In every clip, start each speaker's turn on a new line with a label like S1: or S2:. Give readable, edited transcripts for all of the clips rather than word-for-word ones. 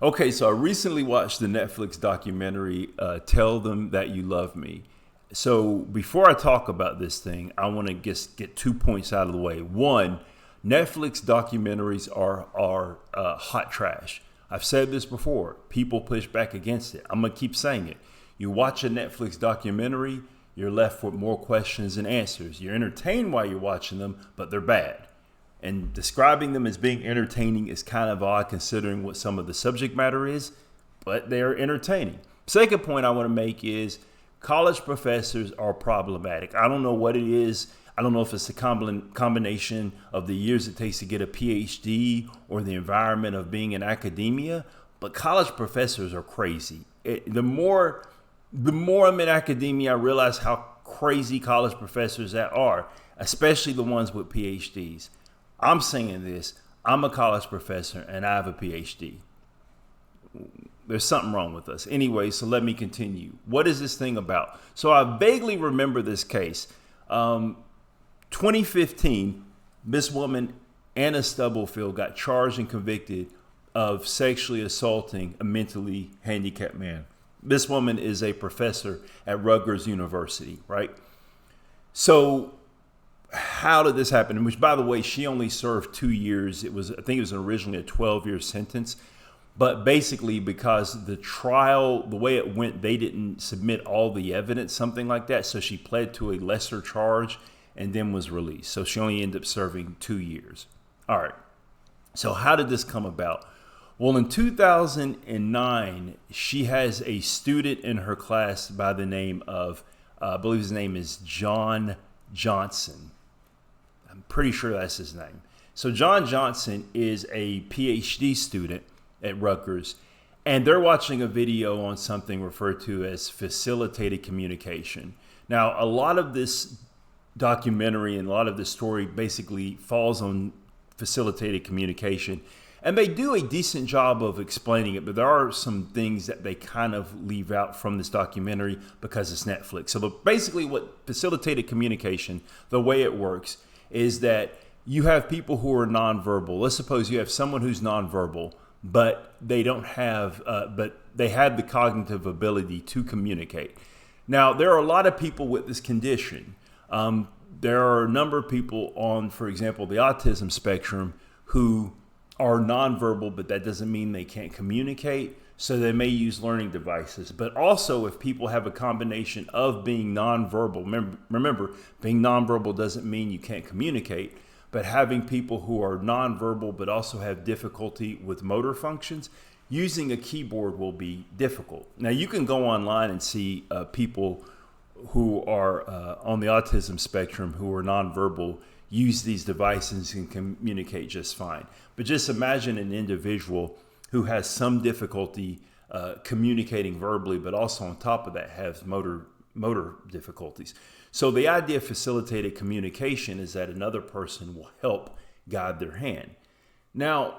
S1: Okay, so I recently watched the Netflix documentary, Tell Them That You Love Me. So before I talk about this thing, I want to just get 2 points out of the way. One, Netflix documentaries are hot trash. I've said this before. People push back against it. I'm going to keep saying it. You watch a Netflix documentary, you're left with more questions than answers. You're entertained while you're watching them, but they're bad. And describing them as being entertaining is kind of odd considering what some of the subject matter is, but they're entertaining. Second point I want to make is college professors are problematic. I don't know what it is. I don't know if it's a combination of the years it takes to get a PhD or the environment of being in academia, but college professors are crazy. The more I'm in academia, I realize how crazy college professors that are, especially the ones with PhDs. I'm saying this, I'm a college professor and I have a PhD. There's something wrong with us. Anyway, so let me continue. What is this thing about? So I vaguely remember this case. 2015, this woman, Anna Stubblefield, got charged and convicted of sexually assaulting a mentally handicapped man. This woman is a professor at Rutgers University, right? So how did this happen? Which, by the way, she only served 2 years. I think it was originally a 12-year sentence. But basically, because the trial, the way it went, they didn't submit all the evidence, something like that. So she pled to a lesser charge and then was released. So she only ended up serving 2 years. All right. So how did this come about? Well, in 2009, she has a student in her class by the name of, I believe his name is John Johnson. I'm pretty sure that's his name. So John Johnson is a PhD student at Rutgers, and they're watching a video on something referred to as facilitated communication. Now, a lot of this documentary and a lot of this story basically falls on facilitated communication, and they do a decent job of explaining it, but there are some things that they kind of leave out from this documentary because it's Netflix. So basically what facilitated communication, the way it works, is that you have people who are nonverbal. Let's suppose you have someone who's nonverbal, but they don't have, but they have the cognitive ability to communicate. Now, there are a lot of people with this condition. There are a number of people on, for example, the autism spectrum who are nonverbal, but that doesn't mean they can't communicate. So they may use learning devices. But also, if people have a combination of being nonverbal, remember, being nonverbal doesn't mean you can't communicate, but having people who are nonverbal but also have difficulty with motor functions, using a keyboard will be difficult. Now, you can go online and see people who are on the autism spectrum who are nonverbal use these devices and communicate just fine. But just imagine an individual who has some difficulty communicating verbally, but also on top of that has motor difficulties. So the idea of facilitated communication is that another person will help guide their hand. Now,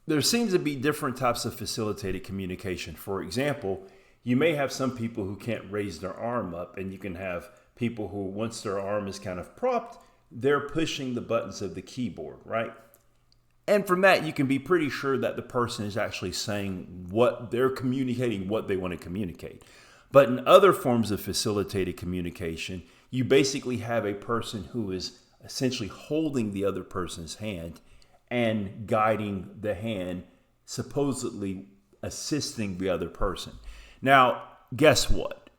S1: there seems to be different types of facilitated communication. For example, you may have some people who can't raise their arm up, and you can have people who, once their arm is kind of propped, they're pushing the buttons of the keyboard, right? And from that, you can be pretty sure that the person is actually saying what they're communicating, what they want to communicate. But in other forms of facilitated communication, you basically have a person who is essentially holding the other person's hand and guiding the hand, supposedly assisting the other person. Now, guess what?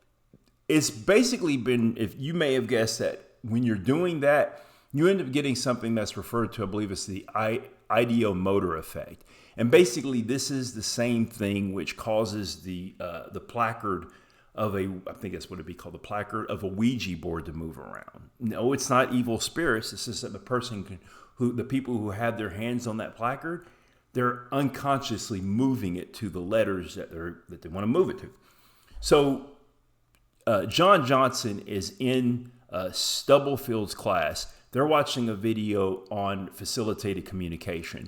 S1: It's basically been, if you may have guessed that when you're doing that, you end up getting something that's referred to, I believe it's the ideomotor effect. And basically, this is the same thing which causes the placard of I think that's what it'd be called, the placard of a Ouija board to move around. No, it's not evil spirits. It's just that the people who have their hands on that placard, they're unconsciously moving it to the letters that they want to move it to. So John Johnson is in Stubblefield's class. They're watching a video on facilitated communication.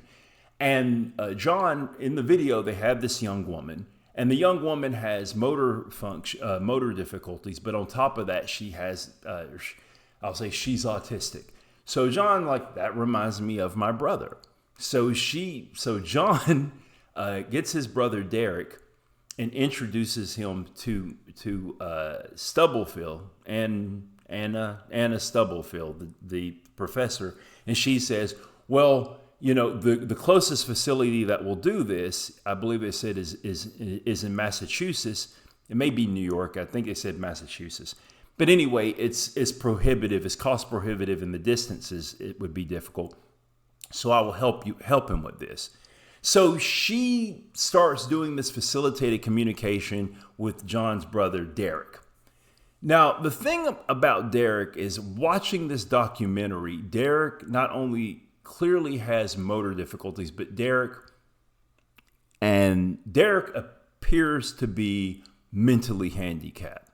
S1: And John, in the video, they have this young woman. And the young woman has motor difficulties. But on top of that, she has, I'll say she's autistic. So John, that reminds me of my brother. So John gets his brother Derek and introduces him to Stubblefield and Anna Stubblefield, the professor, and she says, "Well, the closest facility that will do this, I believe they said is in Massachusetts. It may be New York. I think they said Massachusetts. But anyway, it's prohibitive. It's cost prohibitive, and the distances it would be difficult. So I will help him with this." So she starts doing this facilitated communication with John's brother Derek. Now, the thing about Derek is, watching this documentary, Derek not only clearly has motor difficulties, but Derek appears to be mentally handicapped.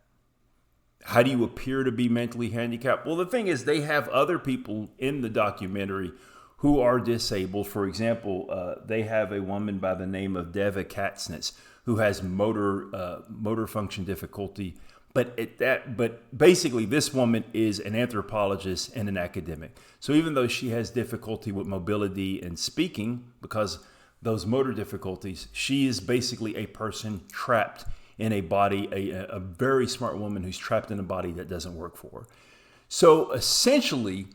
S1: How do you appear to be mentally handicapped? Well, the thing is, they have other people in the documentary who are disabled. For example, they have a woman by the name of Deva Katsnitz who has motor function difficulty. But basically, this woman is an anthropologist and an academic. So even though she has difficulty with mobility and speaking because those motor difficulties, she is basically a person trapped in a body, a very smart woman who's trapped in a body that doesn't work for her. So essentially,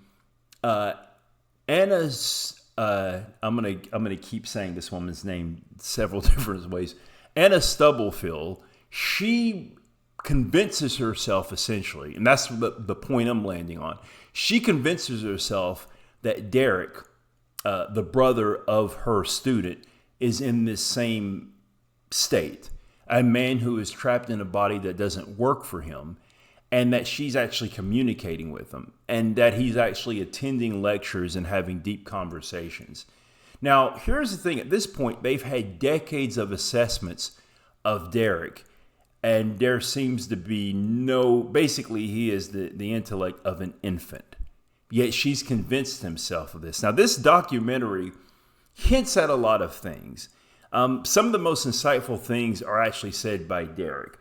S1: Anna's I'm gonna keep saying this woman's name several different ways. Anna Stubblefield, she convinces herself essentially, and that's the point I'm landing on. She convinces herself that Derek, the brother of her student, is in this same state, a man who is trapped in a body that doesn't work for him, and that she's actually communicating with him, and that he's actually attending lectures and having deep conversations. Now, here's the thing. At this point, they've had decades of assessments of Derek, and there seems to be basically he is the intellect of an infant. Yet she's convinced himself of this. Now, this documentary hints at a lot of things. Some of the most insightful things are actually said by Derek.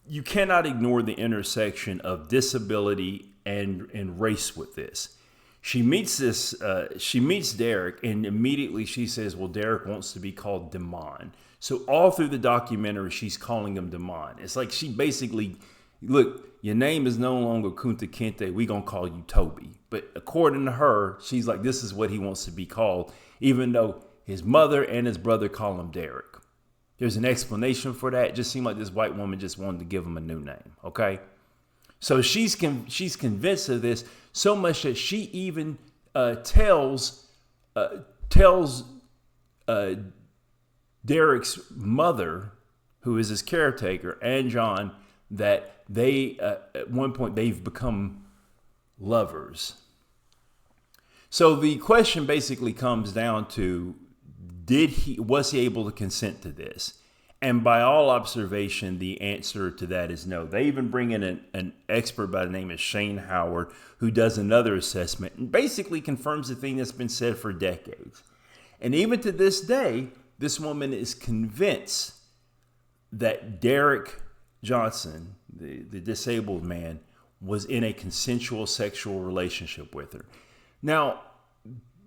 S1: You cannot ignore the intersection of disability and race with this. She meets Derek, and immediately she says, well, Derek wants to be called Damon. So all through the documentary, she's calling him Damon. It's like she basically, look, your name is no longer Kunta Kinte. We're going to call you Toby. But according to her, she's like, this is what he wants to be called, even though his mother and his brother call him Derek. There's an explanation for that. It just seemed like this white woman just wanted to give him a new name, okay? So she's convinced of this so much that she even tells Derek's mother, who is his caretaker, and John, that they at one point they've become lovers. So the question basically comes down to, was he able to consent to this? And by all observation, the answer to that is no. They even bring in an expert by the name of Shane Howard, who does another assessment and basically confirms the thing that's been said for decades. And even to this day, this woman is convinced that Derek Johnson, the disabled man, was in a consensual sexual relationship with her. Now,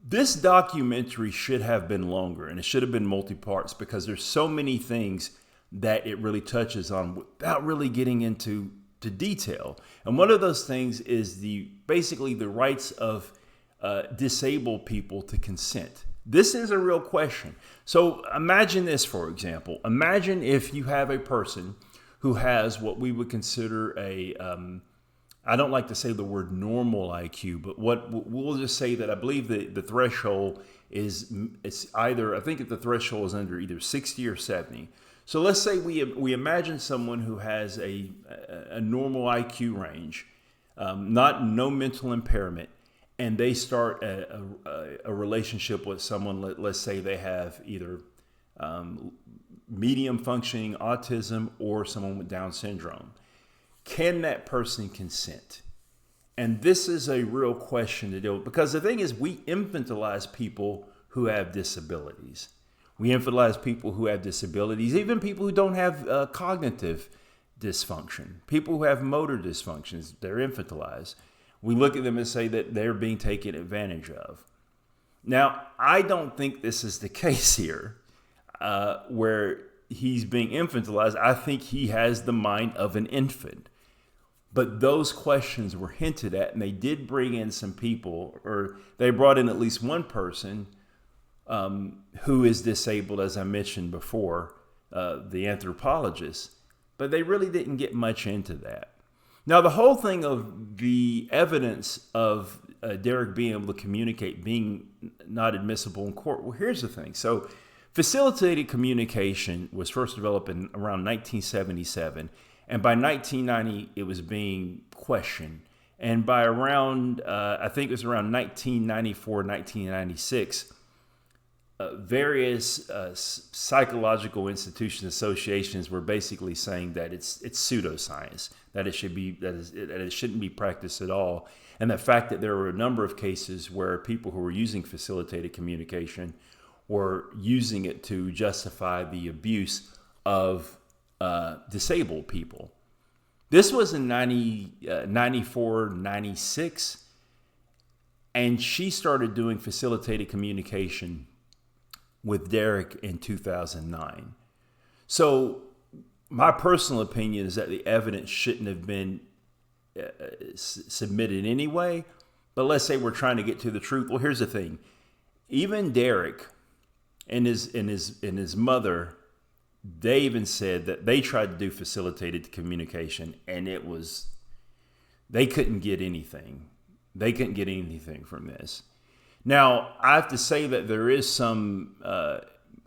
S1: this documentary should have been longer, and it should have been multi-parts, because there's so many things that it really touches on without really getting into detail. And one of those things is basically the rights of disabled people to consent. This is a real question. So imagine this, for example. Imagine if you have a person who has what we would consider I don't like to say the word normal IQ, but we'll just say that I believe the threshold it's either, I think the threshold is under either 60 or 70. So let's say we imagine someone who has a normal IQ range, no mental impairment, and they start a relationship with someone. Let's say they have either medium functioning autism or someone with Down syndrome. Can that person consent? And this is a real question to deal with, because the thing is, we infantilize people who have disabilities. We infantilize people who have disabilities, even people who don't have cognitive dysfunction, people who have motor dysfunctions, they're infantilized. We look at them and say that they're being taken advantage of. Now, I don't think this is the case here. where he's being infantilized, I think he has the mind of an infant. But those questions were hinted at, and they did bring in some people, or they brought in at least one person who is disabled, as I mentioned before, the anthropologist. But they really didn't get much into that. Now, the whole thing of the evidence of Derek being able to communicate being not admissible in court, well, here's the thing. So facilitated communication was first developed in around 1977. And by 1990, it was being questioned. And by around, I think it was around 1994, 1996, various psychological institutions, associations were basically saying that it's pseudoscience, that it shouldn't be practiced at all, and the fact that there were a number of cases where people who were using facilitated communication were using it to justify the abuse of disabled people. This was in 94, 96, and she started doing facilitated communication with Derek in 2009. So my personal opinion is that the evidence shouldn't have been submitted anyway. But let's say we're trying to get to the truth. Well, here's the thing: even Derek and his mother, they even said that they tried to do facilitated communication, and they couldn't get anything. They couldn't get anything from this. Now, I have to say that there is some,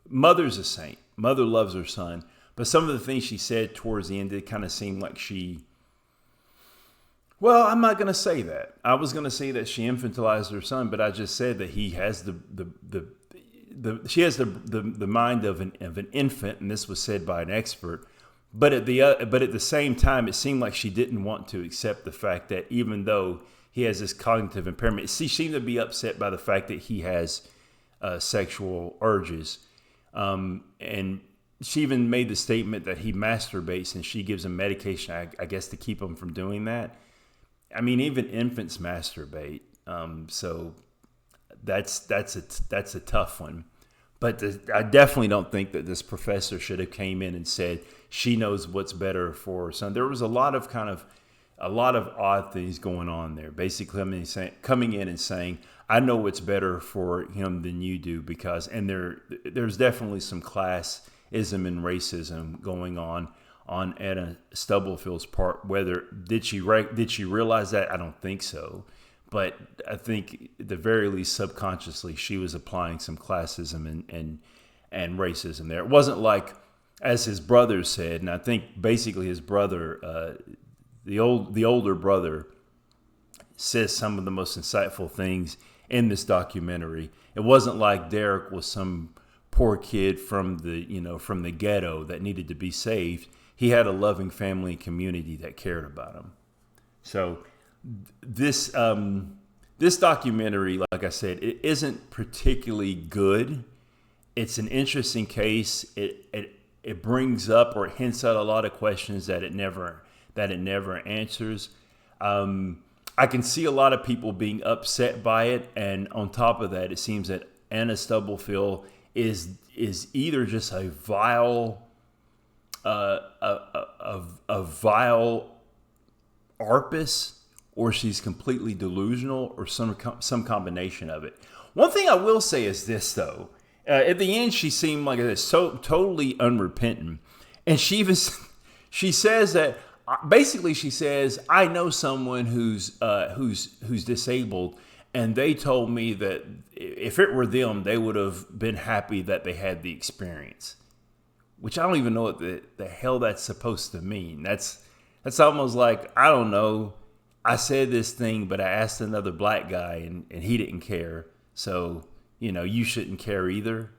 S1: mother's a saint. Mother loves her son. But some of the things she said towards the end, it kind of seemed like well, I'm not going to say that. I was going to say that she infantilized her son, but I just said that he has she has the mind of an infant, and this was said by an expert. But at the same time, it seemed like she didn't want to accept the fact that even though he has this cognitive impairment, she seemed to be upset by the fact that he has sexual urges. And she even made the statement that he masturbates, and she gives him medication, I guess, to keep him from doing that. I mean, even infants masturbate. So that's a tough one. But I definitely don't think that this professor should have came in and said she knows what's better for her son. There was a lot of odd things going on there. Basically, coming in and saying, I know what's better for him than you do, because, and there's definitely some classism and racism going on Anna Stubblefield's part. Did she realize that? I don't think so. But I think at the very least, subconsciously, she was applying some classism and racism there. It wasn't like, as his brother said, and I think basically his brother, the older brother, says some of the most insightful things in this documentary. It wasn't like Derek was some poor kid from the ghetto that needed to be saved. He had a loving family and community that cared about him. So this documentary, like I said, it isn't particularly good. It's an interesting case. It brings up or hints at a lot of questions that it never answers. I can see a lot of people being upset by it, and on top of that, it seems that Anna Stubblefield is either just a vile arpist, or she's completely delusional, or some combination of it. One thing I will say is this, though. At the end, she seemed like this, so totally unrepentant, and she says that. Basically, she says, I know someone who's disabled, and they told me that if it were them, they would have been happy that they had the experience. Which I don't even know what the hell that's supposed to mean. That's almost like, I don't know, I said this thing, but I asked another black guy, and he didn't care. So, you shouldn't care either.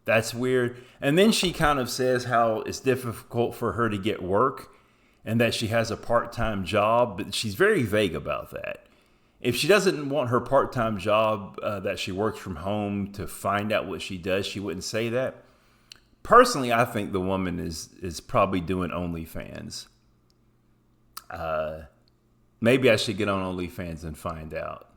S1: That's weird. And then she kind of says how it's difficult for her to get work, and that she has a part-time job, but she's very vague about that. If she doesn't want her part-time job that she works from home to find out what she does, she wouldn't say that. Personally, I think the woman is probably doing OnlyFans. Maybe I should get on OnlyFans and find out.